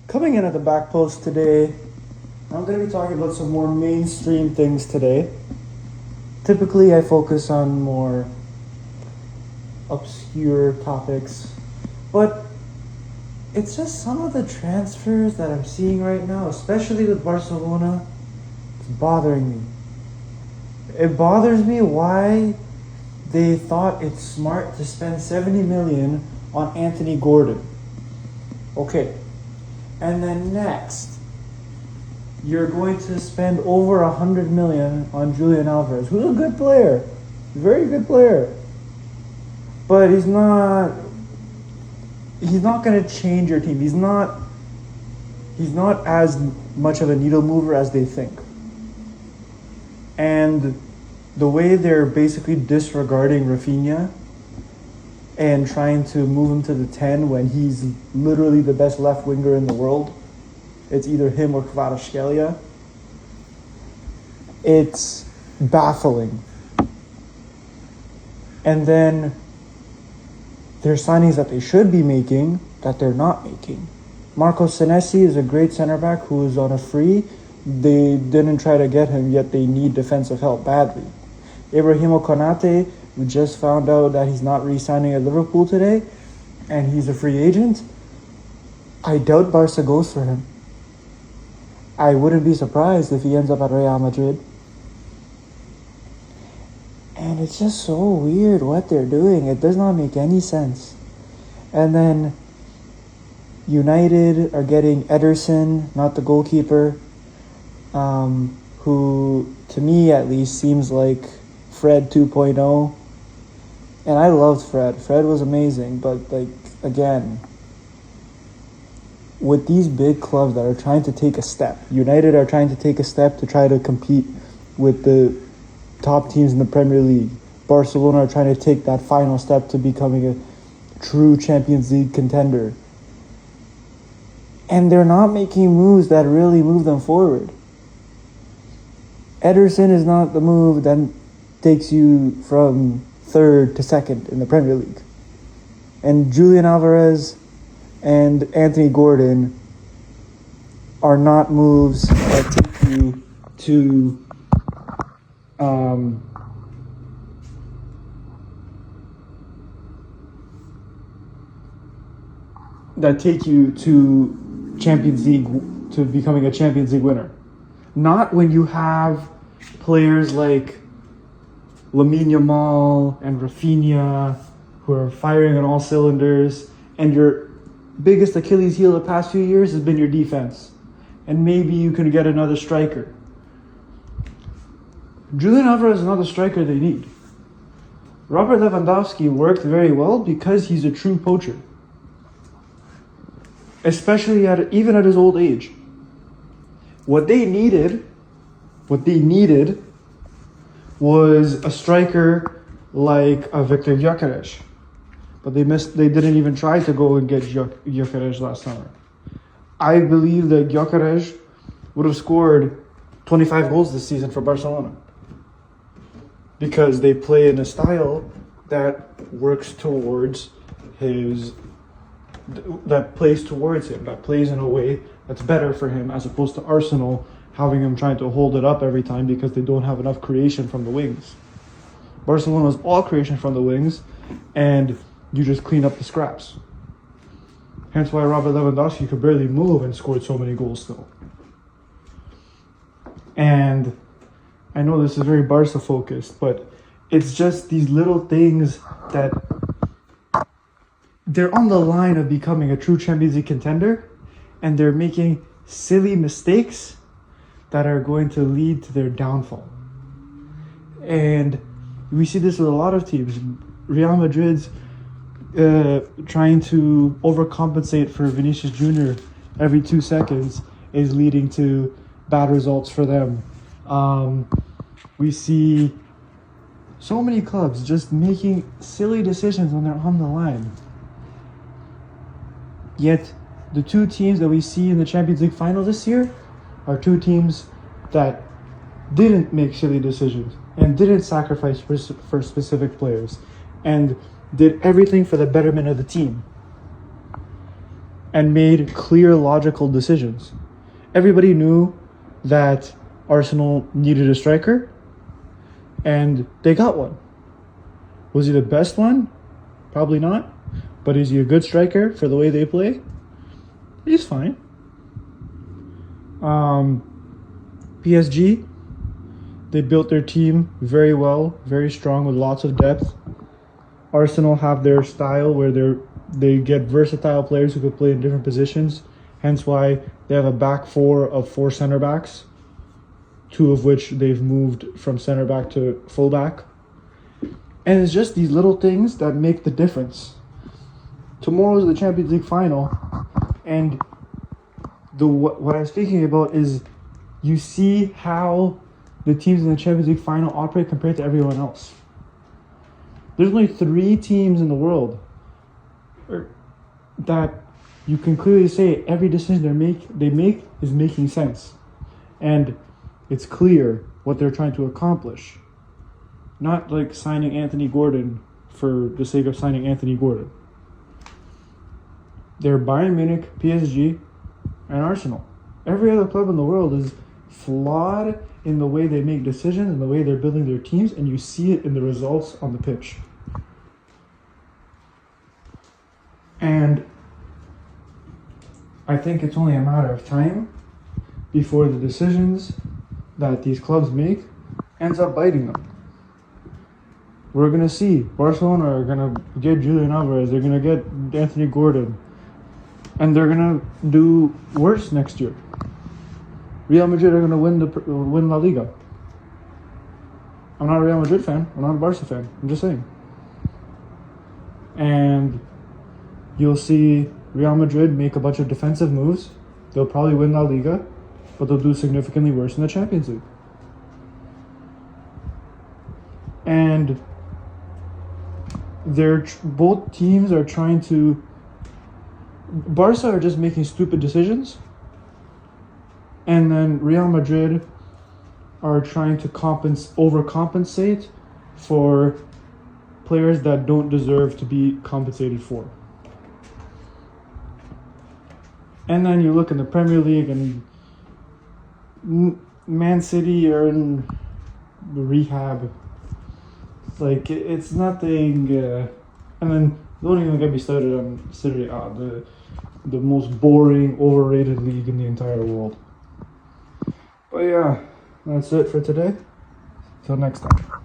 Coming in at the back post today, I'm going to be talking about some more mainstream things today. Typically, I focus on more obscure topics, but it's just some of the transfers that I'm seeing right now, especially with Barcelona, it's bothering me. It bothers me why they thought it's smart to spend 70 million on Anthony Gordon. Okay. And then next, you're going to spend over 100 million on Julian Alvarez, who's a good player, very good player. But he's not going to change your team. He's not as much of a needle mover as they think. And the way they're basically disregarding Rafinha and trying to move him to the 10 when he's literally the best left winger in the world, it's either him or Kvaratskhelia. It's baffling. And then there's signings that they should be making that they're not making. Marco Senesi is a great center back who is on a free. They didn't try to get him, yet they need defensive help badly. Ibrahimo Konate, we just found out that he's not re-signing at Liverpool today, and he's a free agent. I doubt Barca goes for him. I wouldn't be surprised if he ends up at Real Madrid. And it's just so weird what they're doing. It does not make any sense. And then United are getting Ederson, not the goalkeeper, who, to me at least, seems like Fred 2.0. And I loved Fred. Fred was amazing. But, again, with these big clubs that are trying to take a step, United are trying to take a step to try to compete with the top teams in the Premier League. Barcelona are trying to take that final step to becoming a true Champions League contender. And they're not making moves that really move them forward. Ederson is not the move that takes you from third to second in the Premier League. And Julian Alvarez and Anthony Gordon are not moves that take you to Champions League, to becoming a Champions League winner. Not when you have players like Lamine Yamal and Rafinha who are firing on all cylinders, and your biggest Achilles heel the past few years has been your defense. And maybe you can get another striker. Julian Alvarez is not the striker they need. Robert Lewandowski worked very well because he's a true poacher. Especially even at his old age. What they needed was a striker like a Viktor Gyökeres. But they didn't even try to go and get Gyökeres last summer. I believe that Gyökeres would have scored 25 goals this season for Barcelona. Because they play in a style that works towards that plays towards him, that plays in a way that's better for him, as opposed to Arsenal having him trying to hold it up every time because they don't have enough creation from the wings. Barcelona is all creation from the wings, and you just clean up the scraps. Hence why Robert Lewandowski could barely move and scored so many goals still. And I know this is very Barca focused, but it's just these little things that they're on the line of becoming a true Champions League contender, and they're making silly mistakes that are going to lead to their downfall. And we see this with a lot of teams. Real Madrid's trying to overcompensate for Vinicius Jr. every 2 seconds is leading to bad results for them. We see so many clubs just making silly decisions when they're on the line. Yet, the two teams that we see in the Champions League final this year are two teams that didn't make silly decisions and didn't sacrifice for specific players and did everything for the betterment of the team. and made clear, logical decisions. Everybody knew that Arsenal needed a striker, and they got one. Was he the best one? Probably not. But is he a good striker for the way they play? He's fine. PSG, they built their team very well, very strong with lots of depth. Arsenal have their style where they get versatile players who could play in different positions. Hence why they have a back four of 4 center backs, 2 of which they've moved from center back to full back. And it's just these little things that make the difference. Tomorrow is the Champions League final, and what I'm speaking about is you see how the teams in the Champions League final operate compared to everyone else. There's only 3 teams in the world that you can clearly say every decision they make is making sense. And it's clear what they're trying to accomplish. Not like signing Anthony Gordon for the sake of signing Anthony Gordon. They're Bayern Munich, PSG, and Arsenal. Every other club in the world is flawed in the way they make decisions and the way they're building their teams, and you see it in the results on the pitch. And I think it's only a matter of time before the decisions that these clubs make ends up biting them. We're going to see Barcelona are going to get Julian Alvarez, they're going to get Anthony Gordon, and they're going to do worse next year. Real Madrid are going to win La Liga. I'm not a Real Madrid fan. I'm not a Barca fan. I'm just saying. And you'll see Real Madrid make a bunch of defensive moves. They'll probably win La Liga, but they'll do significantly worse in the Champions League. And both teams are trying to... Barca are just making stupid decisions, and then Real Madrid are trying to overcompensate for players that don't deserve to be compensated for. And then you look in the Premier League, and Man City are in rehab. Like, it's nothing. And then don't even get me started on Serie A, the most boring, overrated league in the entire world. But yeah, that's it for today. Till next time.